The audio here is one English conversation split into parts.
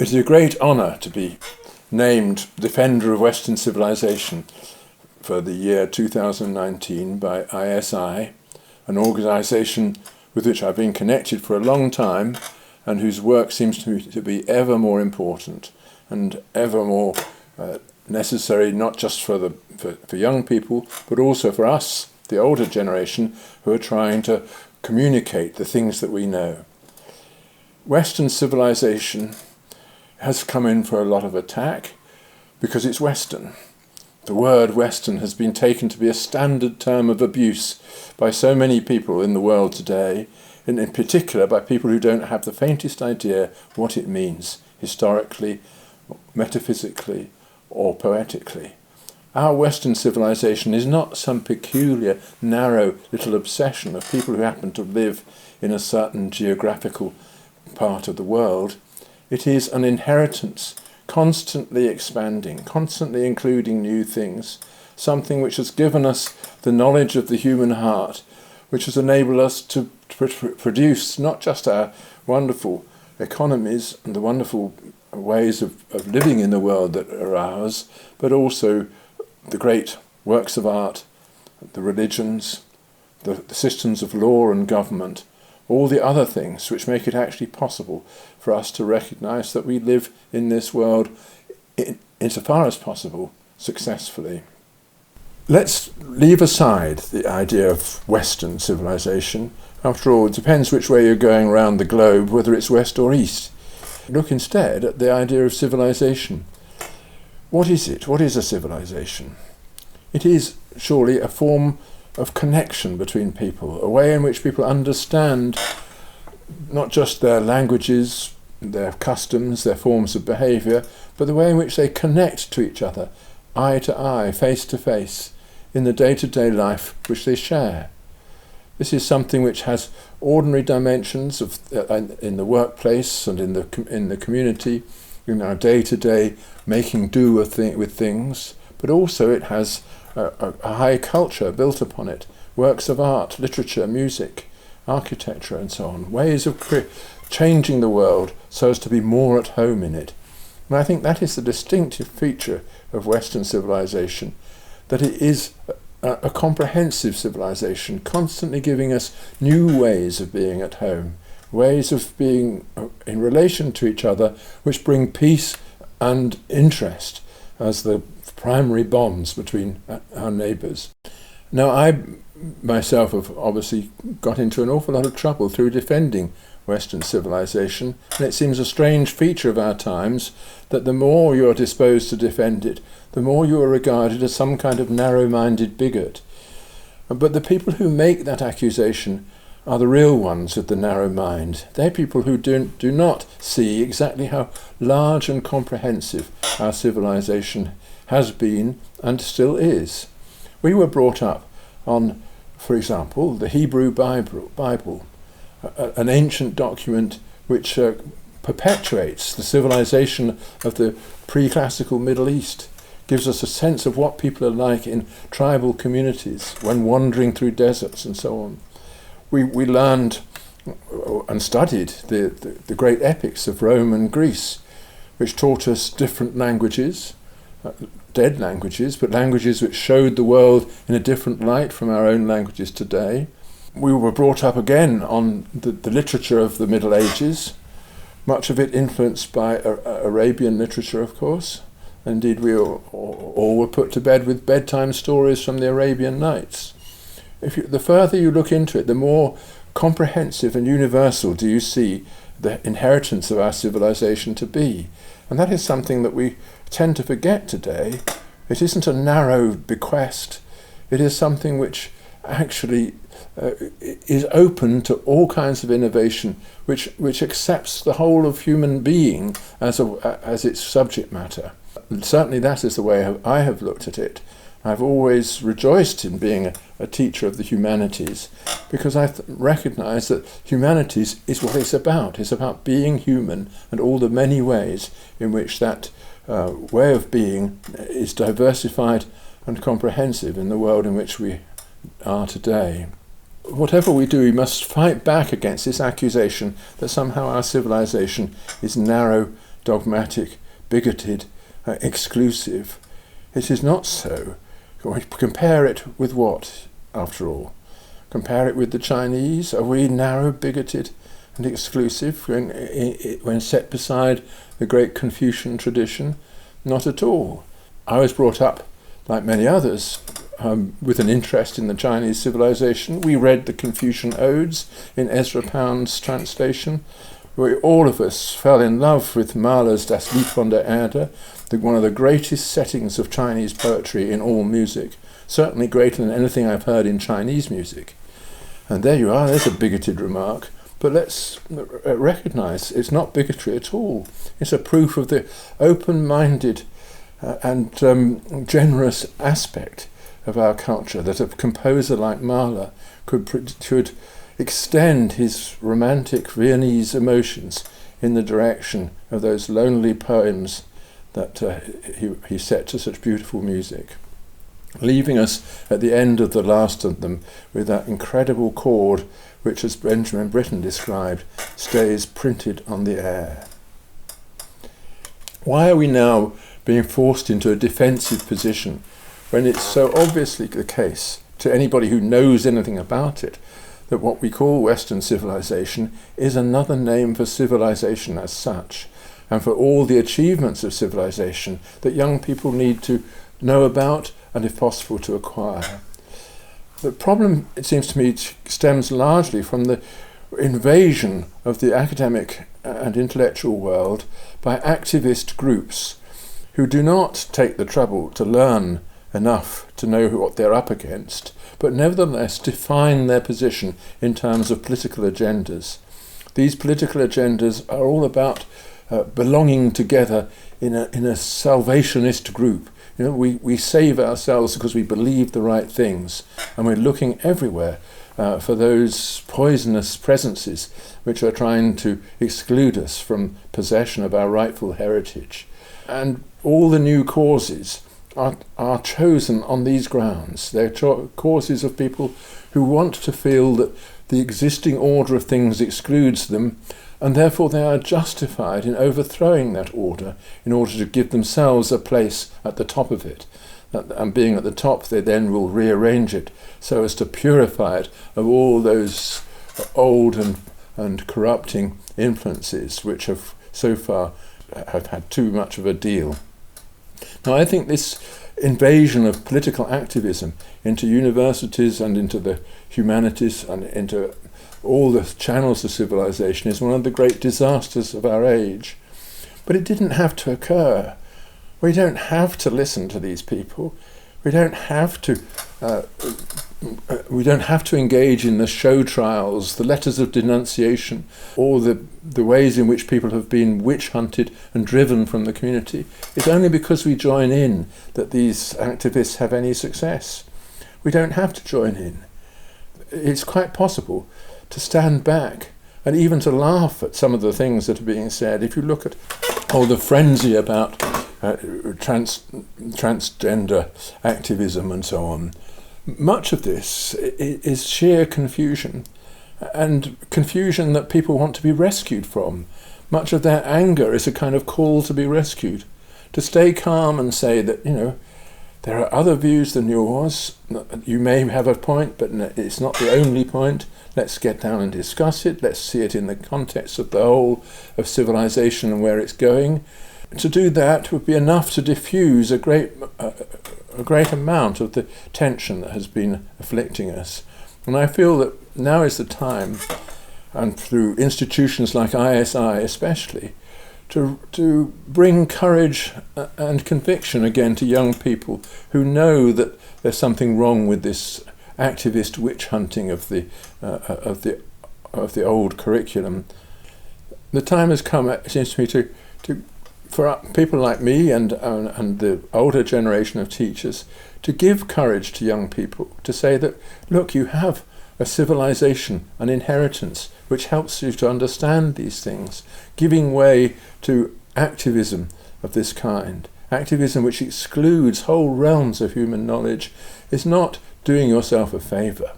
It is a great honour to be named Defender of Western Civilization for the year 2019 by ISI, an organisation with which I've been connected for a long time and whose work seems to be ever more important and ever more necessary, not just for young people, but also for us, the older generation, who are trying to communicate the things that we know. Western civilization has come in for a lot of attack because it's Western. The word Western has been taken to be a standard term of abuse by so many people in the world today, and in particular by people who don't have the faintest idea what it means historically, metaphysically, or poetically. Our Western civilization is not some peculiar, narrow little obsession of people who happen to live in a certain geographical part of the world. It is an inheritance, constantly expanding, constantly including new things, something which has given us the knowledge of the human heart, which has enabled us to produce not just our wonderful economies and the wonderful ways of living in the world that are ours, but also the great works of art, the religions, the systems of law and government, all the other things which make it actually possible for us to recognise that we live in this world, insofar as possible, successfully. Let's leave aside the idea of Western civilization. After all, it depends which way you're going around the globe, whether it's west or east. Look instead at the idea of civilization. What is it? What is a civilization? It is surely a form of connection between people, a way in which people understand not just their languages, their customs, their forms of behaviour, but the way in which they connect to each other, eye to eye, face to face, in the day-to-day life which they share. This is something which has ordinary dimensions of in the workplace and in the community, in our day-to-day making do with things, but also it has a high culture built upon it, works of art, literature, music, architecture and so on, ways of changing the world so as to be more at home in it. And I think that is the distinctive feature of Western civilization, that it is a comprehensive civilization, constantly giving us new ways of being at home, ways of being in relation to each other which bring peace and interest as the primary bonds between our neighbours. Now, I myself have obviously got into an awful lot of trouble through defending Western civilization, and it seems a strange feature of our times that the more you are disposed to defend it, the more you are regarded as some kind of narrow-minded bigot. But the people who make that accusation are the real ones with the narrow mind. They're people who do not see exactly how large and comprehensive our civilization has been and still is. We were brought up on, for example, the Hebrew Bible, an ancient document which perpetuates the civilization of the pre-classical Middle East, gives us a sense of what people are like in tribal communities when wandering through deserts and so on. We learned and studied the great epics of Rome and Greece, which taught us different languages, dead languages, but languages which showed the world in a different light from our own languages today. We were brought up again on the literature of the Middle Ages, much of it influenced by Arabian literature, of course. Indeed, we all were put to bed with bedtime stories from the Arabian Nights. The further you look into it, the more comprehensive and universal do you see the inheritance of our civilization to be. And that is something that we tend to forget today. It isn't a narrow bequest. It is something which actually is open to all kinds of innovation, which accepts the whole of human being as its subject matter. And certainly that is the way I have looked at it. I've always rejoiced in being a teacher of the humanities, because I recognise that humanities is what it's about. It's about being human and all the many ways in which that way of being is diversified and comprehensive in the world in which we are today. Whatever we do, we must fight back against this accusation that somehow our civilization is narrow dogmatic, bigoted, exclusive. It is not so. Compare it with what, after all? Compare it with the Chinese? Are we narrow, bigoted and exclusive when set beside the great Confucian tradition? Not at all. I was brought up, like many others, with an interest in the Chinese civilization. We read the Confucian Odes in Ezra Pound's translation. All of us fell in love with Mahler's Das Lied von der Erde, one of the greatest settings of Chinese poetry in all music, certainly greater than anything I've heard in Chinese music. And there you are, there's a bigoted remark. But let's recognise it's not bigotry at all. It's a proof of the open-minded and generous aspect of our culture, that a composer like Mahler could extend his romantic Viennese emotions in the direction of those lonely poems that he set to such beautiful music, leaving us at the end of the last of them with that incredible chord which, as Benjamin Britten described, stays printed on the air. Why are we now being forced into a defensive position when it's so obviously the case to anybody who knows anything about it that what we call Western civilization is another name for civilization as such, and for all the achievements of civilization that young people need to know about and, if possible, to acquire? The problem, it seems to me, stems largely from the invasion of the academic and intellectual world by activist groups who do not take the trouble to learn enough to know what they're up against, but nevertheless define their position in terms of political agendas. These political agendas are all about belonging together in a salvationist group. You know, we save ourselves because we believe the right things, and we're looking everywhere for those poisonous presences which are trying to exclude us from possession of our rightful heritage. And all the new causes are chosen on these grounds. They're causes of people who want to feel that the existing order of things excludes them, and therefore they are justified in overthrowing that order in order to give themselves a place at the top of it. And being at the top, they then will rearrange it so as to purify it of all those old and corrupting influences which have so far have had too much of a deal. Now, I think this invasion of political activism into universities and into the humanities and into all the channels of civilization is one of the great disasters of our age. But it didn't have to occur. We don't have to listen to these people. We don't have to engage in the show trials, the letters of denunciation, or the ways in which people have been witch hunted and driven from the community. It's only because we join in that these activists have any success. We don't have to join in. It's quite possible to stand back and even to laugh at some of the things that are being said. If you look at all the frenzy about transgender activism and so on, much of this is sheer confusion, and confusion that people want to be rescued from. Much of their anger is a kind of call to be rescued, to stay calm and say that, you know, there are other views than yours. You may have a point, but it's not the only point. Let's get down and discuss it. Let's see it in the context of the whole of civilization and where it's going. To do that would be enough to diffuse a great amount of the tension that has been afflicting us. And I feel that now is the time, and through institutions like ISI especially, to bring courage and conviction again to young people who know that there's something wrong with this activist witch hunting of the old curriculum. The time has come, it seems to me, for people like me and the older generation of teachers to give courage to young people, to say that, look, you have a civilization, an inheritance, which helps you to understand these things, giving way to activism of this kind. Activism which excludes whole realms of human knowledge is not doing yourself a favour.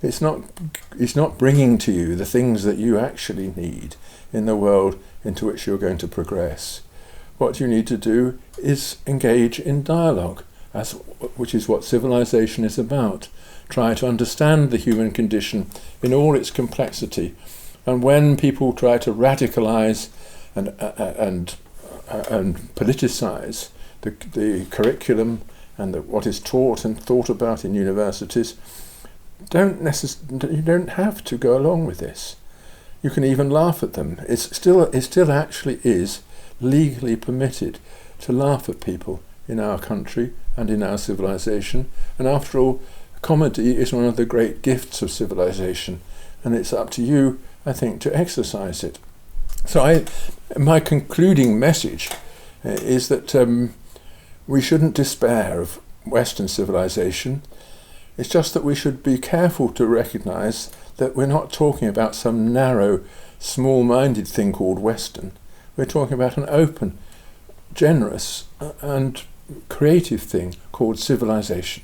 It's not bringing to you the things that you actually need in the world into which you're going to progress. what you need to do is engage in dialogue, which is what civilization is about. Try to understand the human condition in all its complexity. And when people try to radicalize and politicize the curriculum and what is taught and thought about in universities, you don't have to go along with this. You can even laugh at them. It still actually is legally permitted to laugh at people in our country and in our civilization. And after all, comedy is one of the great gifts of civilization, and it's up to you, I think, to exercise it. So my concluding message is that we shouldn't despair of Western civilization. It's just that we should be careful to recognize that we're not talking about some narrow, small-minded thing called Western. We're talking about an open, generous and creative thing called civilization.